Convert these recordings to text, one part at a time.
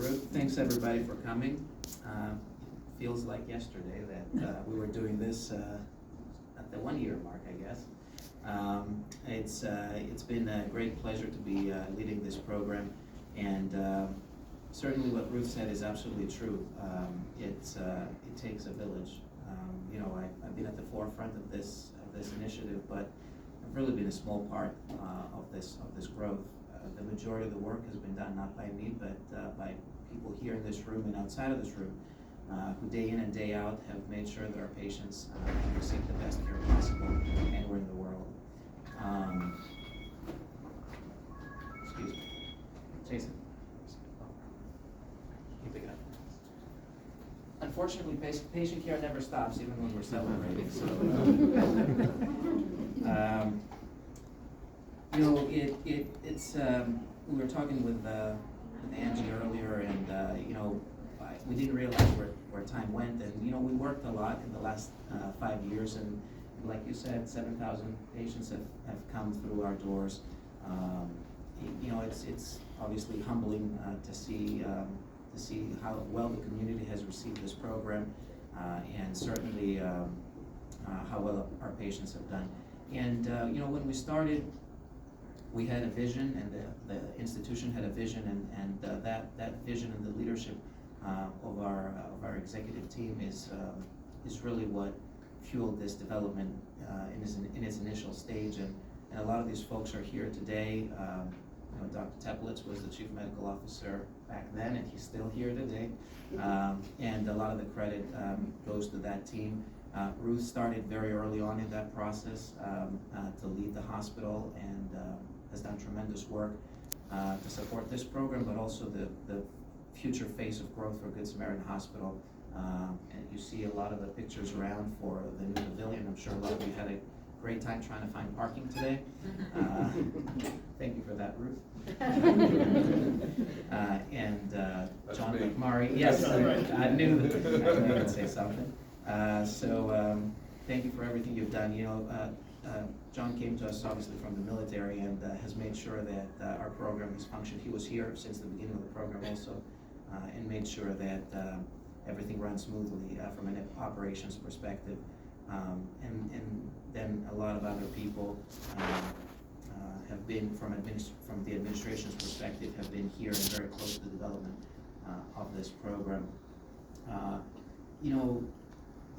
Ruth. Thanks everybody for coming. Feels like yesterday that we were doing this at the 1 year mark, I guess. It's been a great pleasure to be leading this program, and certainly what Ruth said is absolutely true. It takes a village. I've been at the forefront of this initiative, but I've really been a small part of this growth. The majority of the work has been done not by me, but by people here in this room and outside of this room, who day in and day out have made sure that our patients receive the best care possible anywhere in the world. Excuse me. Jason. You pick it up. Unfortunately, patient care never stops, even when we're celebrating. So, we were talking with Angie earlier, and we didn't realize where time went, and we worked a lot in the last 5 years, and like you said, 7,000 patients have come through our doors. It's obviously humbling to see how well the community has received this program, and certainly how well our patients have done. And when we started, we had a vision, and the institution had a vision, and that vision and the leadership of our executive team is really what fueled this development in its initial stage. And a lot of these folks are here today. Dr. Bekelis was the chief medical officer back then, and he's still here today. And a lot of the credit goes to that team. Ruth started very early on in that process to lead the hospital, and has done tremendous work to support this program, but also the future face of growth for Good Samaritan Hospital. And you see a lot of the pictures around for the new pavilion. I'm sure a lot of you had a great time trying to find parking today. Thank you for that, Ruth. And John McMurray. Yes, I knew you'd say something. Thank you for everything you've done. John came to us obviously from the military, and has made sure that our program has functioned. He was here since the beginning of the program also, and made sure that everything runs smoothly from an operations perspective. And then a lot of other people have been, from the administration's perspective, have been here and very close to the development of this program.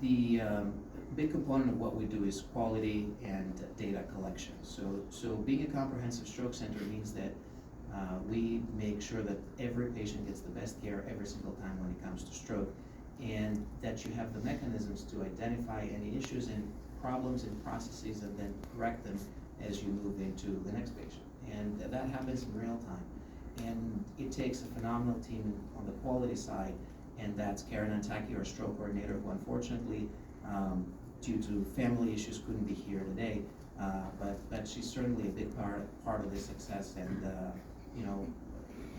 The big component of what we do is quality and data collection. So being a comprehensive stroke center means that we make sure that every patient gets the best care every single time when it comes to stroke, and that you have the mechanisms to identify any issues and problems and processes, and then correct them as you move into the next patient. And that happens in real time. And it takes a phenomenal team on the quality side, and that's Karen Antaki, our stroke coordinator, who unfortunately, due to family issues, couldn't be here today. But she's certainly a big part of this success, and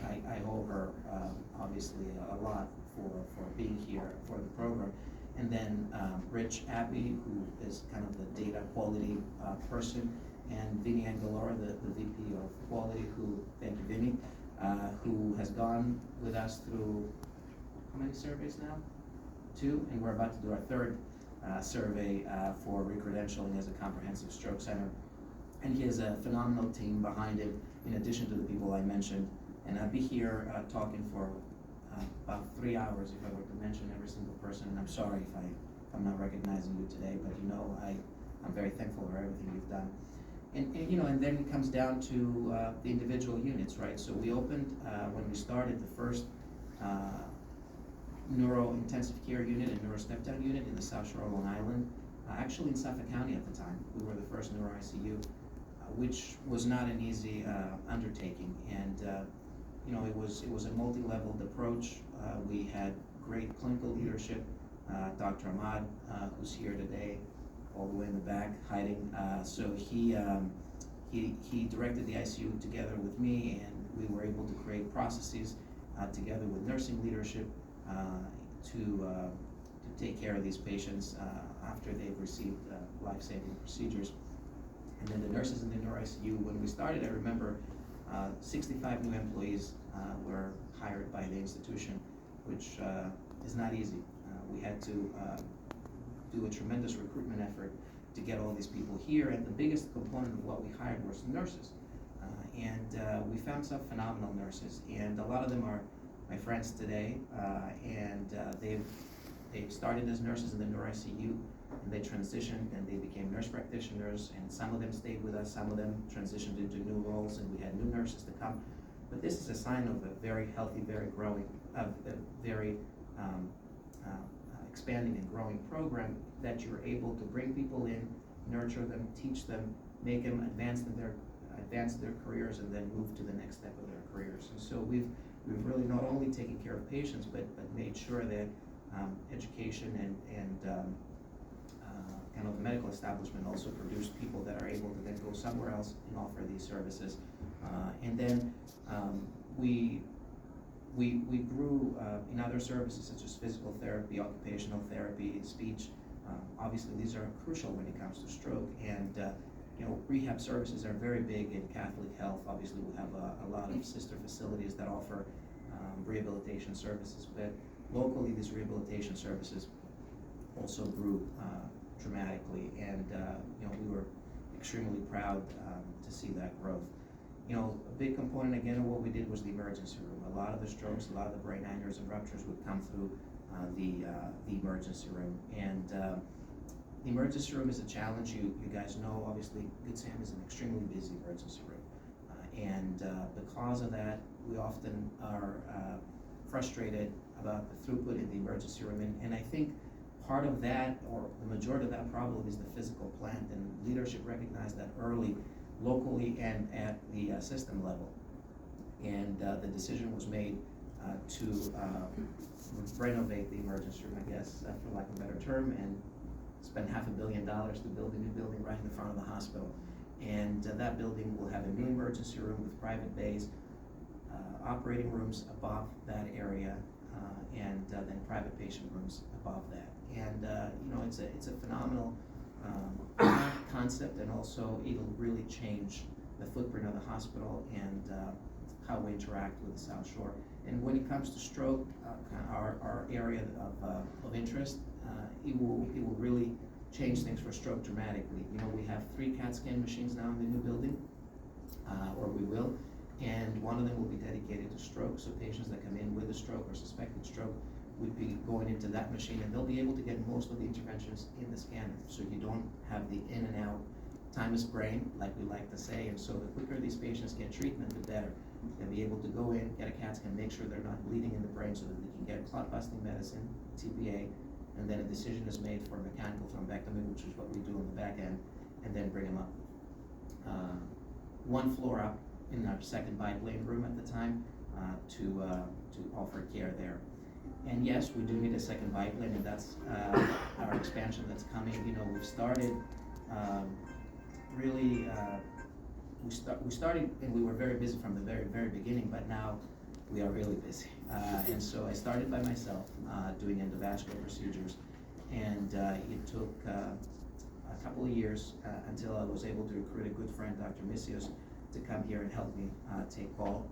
I owe her obviously a lot for being here for the program. And then Rich Abbey, who is kind of the data quality person, and Vinny Angelora, the VP of quality, thank you, Vinny, who has gone with us through how many surveys now? 2, and we're about to do our 3rd survey for recredentialing as a comprehensive stroke center. And he has a phenomenal team behind it, in addition to the people I mentioned. And I'd be here talking for about 3 hours if I were to mention every single person. And I'm sorry if I'm not recognizing you today, but I'm very thankful for everything you've done. And then it comes down to the individual units, right? So we opened, when we started, the first neuro-intensive care unit and neuro-step-down unit in the South Shore of Long Island, actually in Suffolk County at the time. We were the first neuro-ICU, which was not an easy undertaking. And it was a multi-leveled approach. We had great clinical leadership. Dr. Ahmad, who's here today, all the way in the back, hiding. So he directed the ICU together with me, and we were able to create processes together with nursing leadership to take care of these patients after they've received life-saving procedures. And then the nurses in the neuro ICU, when we started, I remember 65 new employees were hired by the institution, which is not easy. We had to do a tremendous recruitment effort to get all these people here, and the biggest component of what we hired was nurses. We found some phenomenal nurses, and a lot of them are my friends today, they've started as nurses in the neuro-ICU, and they transitioned and they became nurse practitioners, and some of them stayed with us, some of them transitioned into new roles, and we had new nurses to come. But this is a sign of a very healthy, very growing, very expanding and growing program, that you're able to bring people in, nurture them, teach them, make them advance their careers, and then move to the next step of their careers. And so we've really not only taken care of patients, but made sure that education and kind of the medical establishment also produced people that are able to then go somewhere else and offer these services. And then we grew in other services such as physical therapy, occupational therapy, speech. Obviously, these are crucial when it comes to stroke, and rehab services are very big in Catholic Health. Obviously, we have a lot of sister facilities that offer rehabilitation services, but locally, these rehabilitation services also grew dramatically, and we were extremely proud to see that growth. A big component again of what we did was the emergency room. A lot of the strokes, a lot of the brain aneurysm ruptures would come through the emergency room, and the emergency room is a challenge. You guys know, obviously, Good Sam is an extremely busy emergency room, and because of that, we often are frustrated about the throughput in the emergency room, and I think part of that, or the majority of that problem, is the physical plant, and leadership recognized that early, locally and at the system level, and the decision was made to renovate the emergency room, I guess, for lack of a better term, and spend $500 million to build a new building right in the front of the hospital. And that building will have a new emergency room with private bays, operating rooms above that area, and then private patient rooms above that. And it's a phenomenal concept, and also it'll really change the footprint of the hospital and how we interact with the South Shore. And when it comes to stroke, our area of interest, it will really change things for stroke dramatically. We have 3 CAT scan machines now in the new building, or we will, and one of them will be dedicated to stroke. So patients that come in with a stroke or suspected stroke would be going into that machine, and they'll be able to get most of the interventions in the scanner. So you don't have the in and out time is brain, like we like to say, and so the quicker these patients get treatment, the better. They'll be able to go in, get a CAT scan, make sure they're not bleeding in the brain, so that they can get clot busting medicine, TPA, and then a decision is made for mechanical thrombectomy, which is what we do on the back end, and then bring them up. 1 floor up in our second biplane room at the time to offer care there. And yes, we do need a second biplane, and that's our expansion that's coming. We've started really. We started, and we were very busy from the very, very beginning, but now we are really busy. And so I started by myself doing endovascular procedures, and it took a couple of years until I was able to recruit a good friend, Dr. Misios, to come here and help me take call.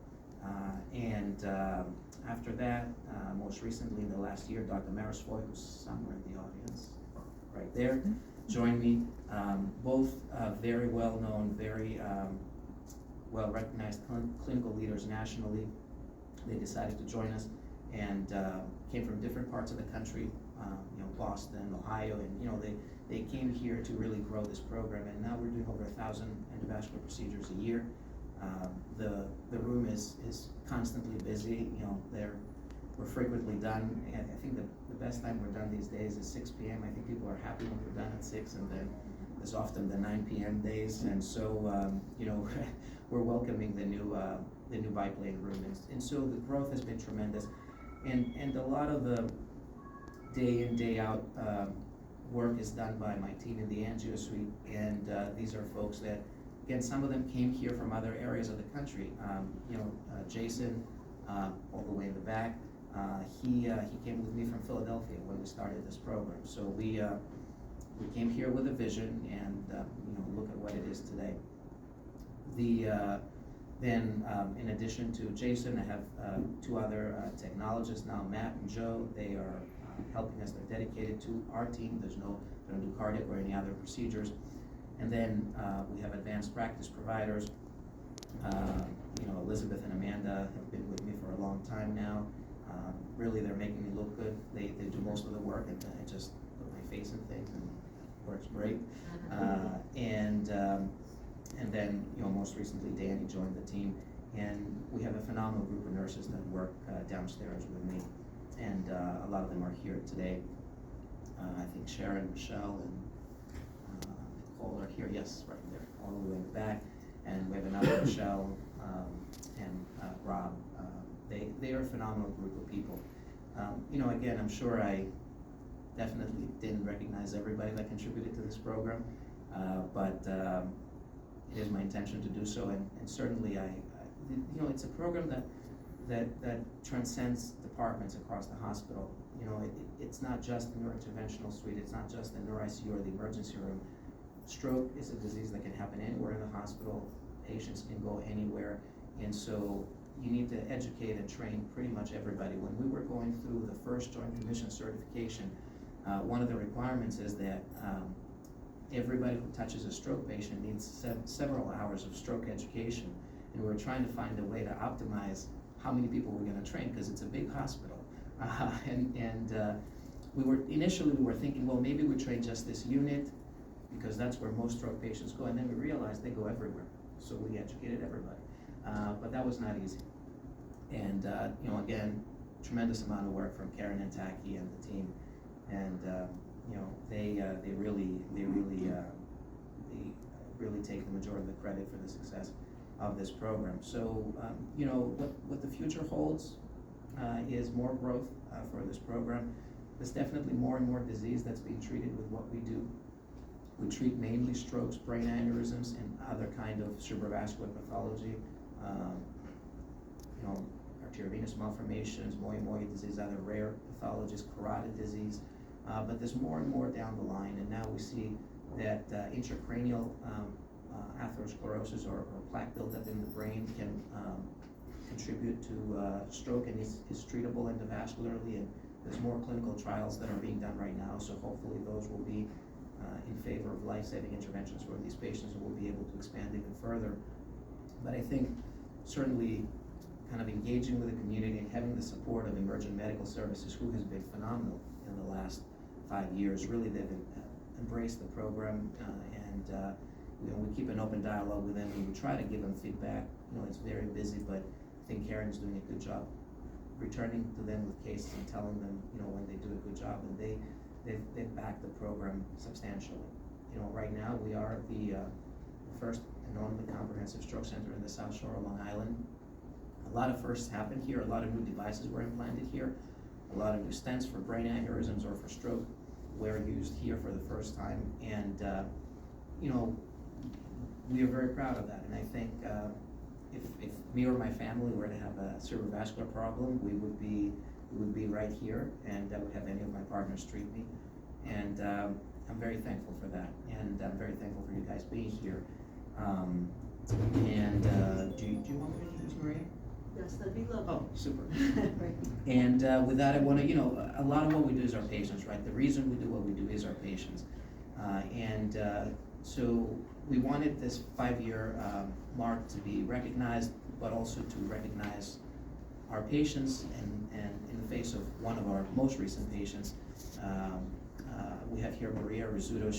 After that, most recently in the last year, Dr. Marisfoy, who's somewhere in the audience, right there, joined me. Both very well-known, very well-recognized clinical leaders nationally. They decided to join us, and came from different parts of the country, Boston, Ohio, and they came here to really grow this program. And now we're doing over 1,000 endovascular procedures a year. The room is constantly busy. We're frequently done. And I think the best time we're done these days is 6 p.m. I think people are happy when we're done at 6, and then there's often the 9 p.m. days. And so we're welcoming the new biplane room, and so the growth has been tremendous. And a lot of the day in, day out work is done by my team in the angio suite, and these are folks that, again, some of them came here from other areas of the country. Jason, all the way in the back, he came with me from Philadelphia when we started this program. So we came here with a vision, and look at what it is today. Then, in addition to Jason, I have two other technologists now, Matt and Joe. They are helping us. They're dedicated to our team. They don't do cardiac or any other procedures. And then we have advanced practice providers. Elizabeth and Amanda have been with me for a long time now. Really, they're making me look good. They do most of the work, and I just put my face in things, and it works great. And then, most recently, Danny joined the team, and we have a phenomenal group of nurses that work downstairs with me, and a lot of them are here today. I think Sharon, Michelle, and Nicole are here. Yes, right there, all the way in the back. And we have another Michelle and Rob. They are a phenomenal group of people. Again, I'm sure I definitely didn't recognize everybody that contributed to this program, but it is my intention to do so, and certainly it's a program that transcends departments across the hospital. It's not just the neurointerventional suite, it's not just the neuro-ICU or the emergency room. Stroke is a disease that can happen anywhere in the hospital. Patients can go anywhere, and so you need to educate and train pretty much everybody. When we were going through the first Joint Commission certification, one of the requirements is that everybody who touches a stroke patient needs several hours of stroke education, and we were trying to find a way to optimize how many people we're going to train, because it's a big hospital. We were thinking, well, maybe we train just this unit, because that's where most stroke patients go, and then we realized they go everywhere, so we educated everybody. But that was not easy. And again, tremendous amount of work from Karen and Taki and the team, and they really take the majority of the credit for the success of this program. So what the future holds is more growth for this program. There's definitely more and more disease that's being treated with what we do. We treat mainly strokes, brain aneurysms, and other kind of cerebrovascular pathology. Arteriovenous malformations, Moyamoya disease, other rare pathologies, carotid disease. But there's more and more down the line, and now we see that intracranial atherosclerosis or plaque buildup in the brain can contribute to stroke, and is treatable endovascularly, and there's more clinical trials that are being done right now, so hopefully those will be in favor of life-saving interventions for these patients, and we'll be able to expand even further. But I think certainly kind of engaging with the community and having the support of Emergent Medical Services, who has been phenomenal in the last 5 years. Really, they've embraced the program, and we keep an open dialogue with them, and we try to give them feedback. It's very busy, but I think Karen is doing a good job returning to them with cases and telling them, when they do a good job, and they've backed the program substantially. Right now we are the first and only comprehensive stroke center in the South Shore of Long Island. A lot of firsts happened here. A lot of new devices were implanted here. A lot of new stents for brain aneurysms or for stroke were used here for the first time, and we are very proud of that. And I think if me or my family were to have a cerebrovascular problem, we would be right here, and I would have any of my partners treat me. And I'm very thankful for that, and I'm very thankful for you guys being here. Do you want me to introduce Maria? Yes, that'd be lovely. Oh, super. Great. And with that, I want to, a lot of what we do is our patients, right? The reason we do what we do is our patients. So we wanted this 5-year mark to be recognized, but also to recognize our patients, and in the face of one of our most recent patients, we have here Maria Rizzuto.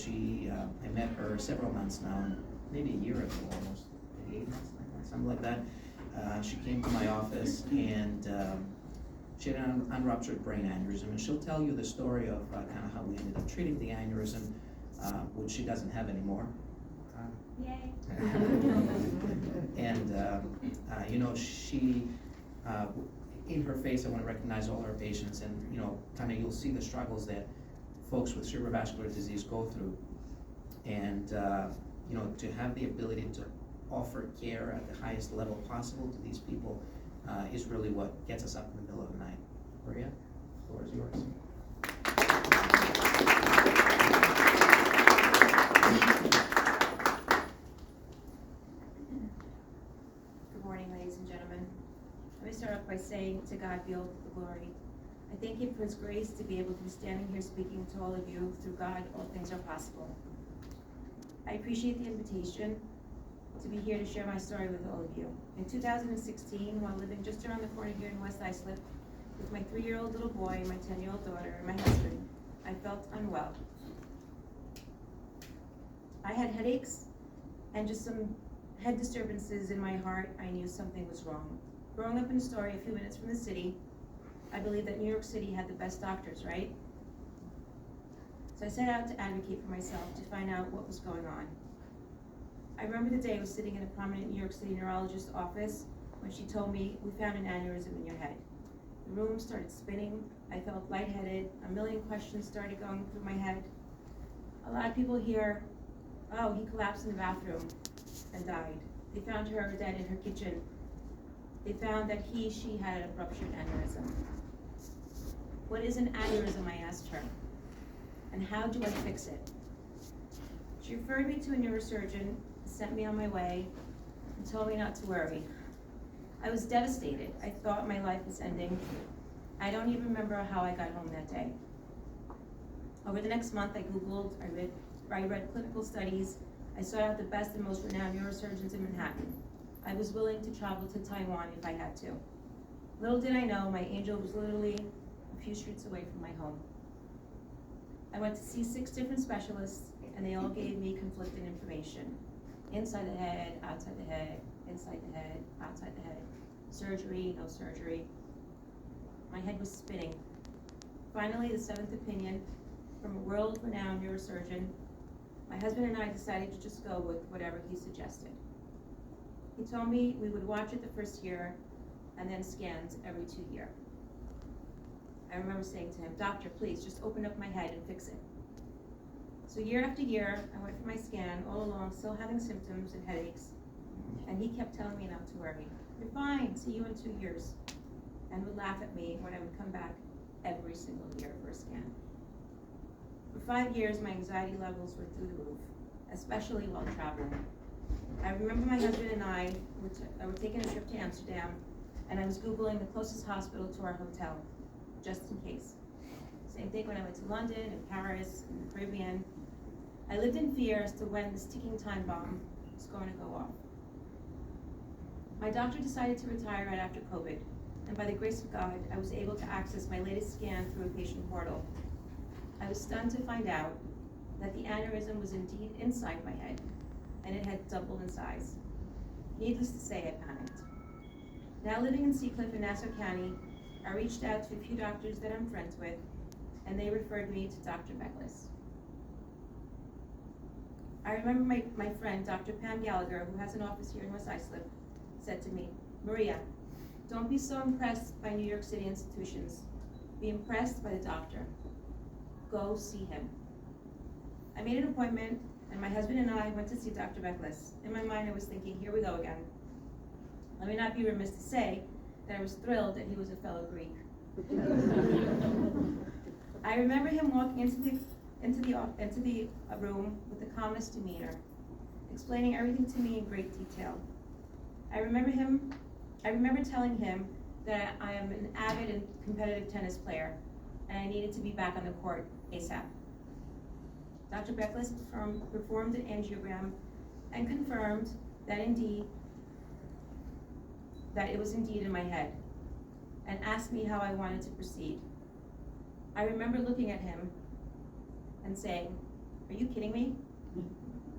I met her several months now, maybe a year ago almost, maybe 8 months, 9 months, something like that. She came to my office, and she had an unruptured brain aneurysm, and she'll tell you the story of kind of how we ended up treating the aneurysm, which she doesn't have anymore. Yay. And she, in her face, I want to recognize all her patients, and kind of you'll see the struggles that folks with cerebrovascular disease go through, and to have the ability to offer care at the highest level possible to these people is really what gets us up in the middle of the night. Maria, the floor is yours. Good morning, God be all the glory. I thank him for his grace to be able to be standing here speaking to all of you. Through God, all things are possible. I appreciate the invitation to be here to share my story with all of you. In 2016, while living just around the corner here in West Islip, with my 3-year-old little boy, my 10-year-old daughter, and my husband, I felt unwell. I had headaches and just some head disturbances in my heart. I knew something was wrong. Growing up in Astoria, a few minutes from the city, I believed that New York City had the best doctors, right? So I set out to advocate for myself, to find out what was going on. I remember the day I was sitting in a prominent New York City neurologist's office when she told me, "We found an aneurysm in your head." The room started spinning. I felt lightheaded. A million questions started going through my head. A lot of people hear, "Oh, he collapsed in the bathroom and died." They found her dead in her kitchen. They found that she had a ruptured aneurysm. What is an aneurysm, I asked her, and how do I fix it? She referred me to a neurosurgeon, sent me on my way, and told me not to worry. I was devastated. I thought my life was ending. I don't even remember how I got home that day. Over the next month, I Googled, I read clinical studies, I sought out the best and most renowned neurosurgeons in Manhattan. I was willing to travel to Taiwan if I had to. Little did I know, my angel was literally a few streets away from my home. I went to see 6 different specialists, and they all gave me conflicting information. Inside the head, outside the head, inside the head, outside the head. Surgery, no surgery. My head was spinning. Finally, the 7th opinion from a world-renowned neurosurgeon, my husband and I decided to just go with whatever he suggested. He told me we would watch it the first year and then scans every 2 years. I remember saying to him, "Doctor, please just open up my head and fix it." So year after year, I went for my scan, all along still having symptoms and headaches, and he kept telling me not to worry. "You're fine, see you in 2 years," and would laugh at me when I would come back every single year for a scan. For 5 years, my anxiety levels were through the roof, especially while traveling. I remember my husband and I were taking a trip to Amsterdam, and I was Googling the closest hospital to our hotel, just in case. Same thing when I went to London and Paris and the Caribbean. I lived in fear as to when this ticking time bomb was going to go off. My doctor decided to retire right after COVID, and by the grace of God, I was able to access my latest scan through a patient portal. I was stunned to find out that the aneurysm was indeed inside my head, and it had doubled in size. Needless to say, I panicked. Now living in Seacliff in Nassau County, I reached out to a few doctors that I'm friends with, and they referred me to Dr. Bekelis. I remember my friend, Dr. Pam Gallagher, who has an office here in West Islip, said to me, "Maria, don't be so impressed by New York City institutions. Be impressed by the doctor. Go see him." I made an appointment, and my husband and I went to see Dr. Bekelis. In my mind, I was thinking, here we go again. Let me not be remiss to say that I was thrilled that he was a fellow Greek. I remember him walking into the room with the calmest demeanor, explaining everything to me in great detail. I remember telling him that I am an avid and competitive tennis player, and I needed to be back on the court ASAP. Dr. Bekelis performed an angiogram and confirmed that it was indeed in my head, and asked me how I wanted to proceed. I remember looking at him and saying, "Are you kidding me?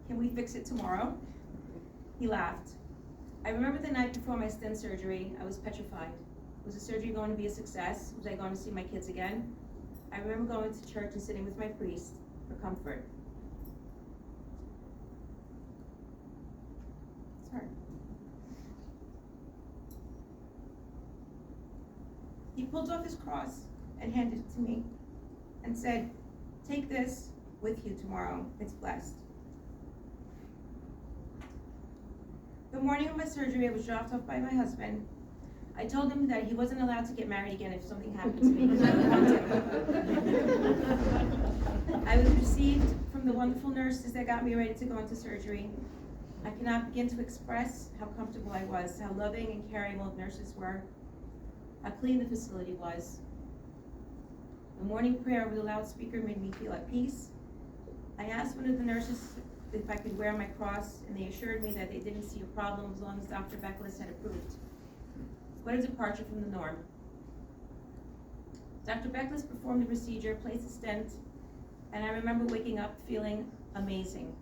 Can we fix it tomorrow?" He laughed. I remember the night before my stent surgery, I was petrified. Was the surgery going to be a success? Was I going to see my kids again? I remember going to church and sitting with my priest for comfort. It's hard. He pulled off his cross and handed it to me and said, "Take this with you tomorrow. It's blessed." The morning of my surgery, I was dropped off by my husband. I told him that he wasn't allowed to get married again if something happened to me, because I would want to. I was received from the wonderful nurses that got me ready to go into surgery. I cannot begin to express how comfortable I was, how loving and caring all the nurses were. how clean the facility was. The morning prayer over the loudspeaker made me feel at peace. I asked one of the nurses if I could wear my cross, and they assured me that they didn't see a problem as long as Dr. Bekelis had approved. What a departure from the norm. Dr. Bekelis performed the procedure, placed a stent, and I remember waking up feeling amazing.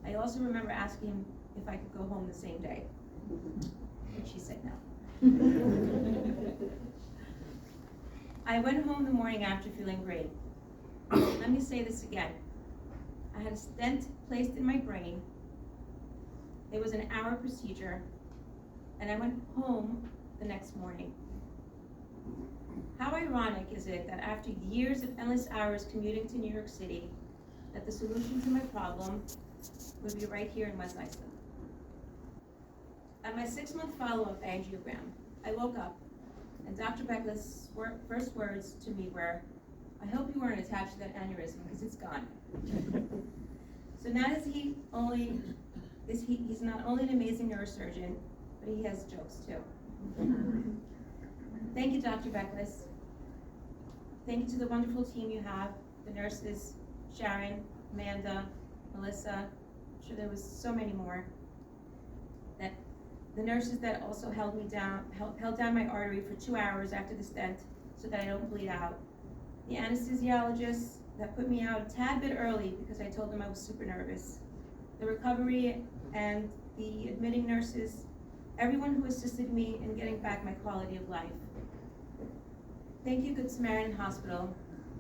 I also remember asking him if I could go home the same day, which he said no. I went home the morning after feeling great. Let me say this again. I had a stent placed in my brain. It was an hour procedure, and I went home the next morning. How ironic is it that after years of endless hours commuting to New York City, that the solution to my problem would be right here in West Islip. At my 6-month follow-up angiogram, I woke up, and Dr. Bekelis' first words to me were, "I hope you weren't attached to that aneurysm, because it's gone." So not is he only, he's not only an amazing neurosurgeon, but he has jokes too. Thank you, Dr. Bekelis. Thank you to the wonderful team you have, the nurses, Sharon, Amanda, Melissa, I'm sure there was so many more. That the nurses that also held down my artery for 2 hours after the stent so that I don't bleed out. The anesthesiologists that put me out a tad bit early because I told them I was super nervous. The recovery and the admitting nurses, everyone who assisted me in getting back my quality of life. Thank you, Good Samaritan Hospital.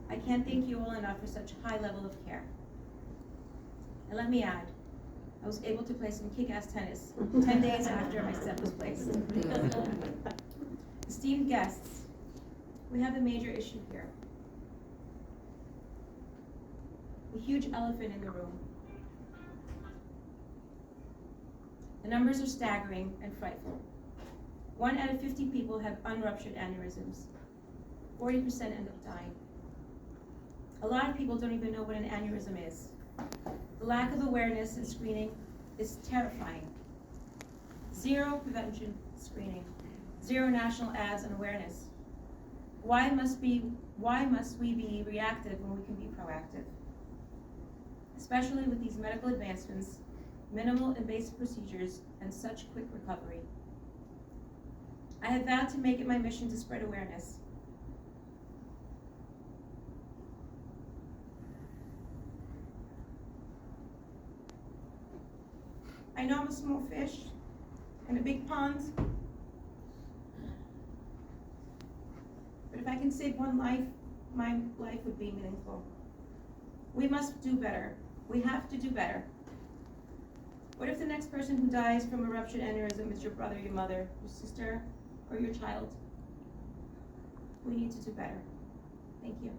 I can't thank you all enough for such a high level of care. And let me add, I was able to play some kick-ass tennis 10 days after my stent was placed. Esteemed guests, we have a major issue here. A huge elephant in the room. The numbers are staggering and frightful. 1 out of 50 people have unruptured aneurysms. 40% end up dying. A lot of people don't even know what an aneurysm is. The lack of awareness and screening is terrifying. 0 prevention screening. 0 national ads and awareness. Why must we be reactive when we can be proactive? Especially with these medical advancements, minimal invasive procedures, and such quick recovery. I have vowed to make it my mission to spread awareness. I know I'm a small fish in a big pond, but if I can save one life, my life would be meaningful. We must do better. We have to do better. What if the next person who dies from a ruptured aneurysm is your brother, your mother, your sister, or your child? We need to do better. Thank you.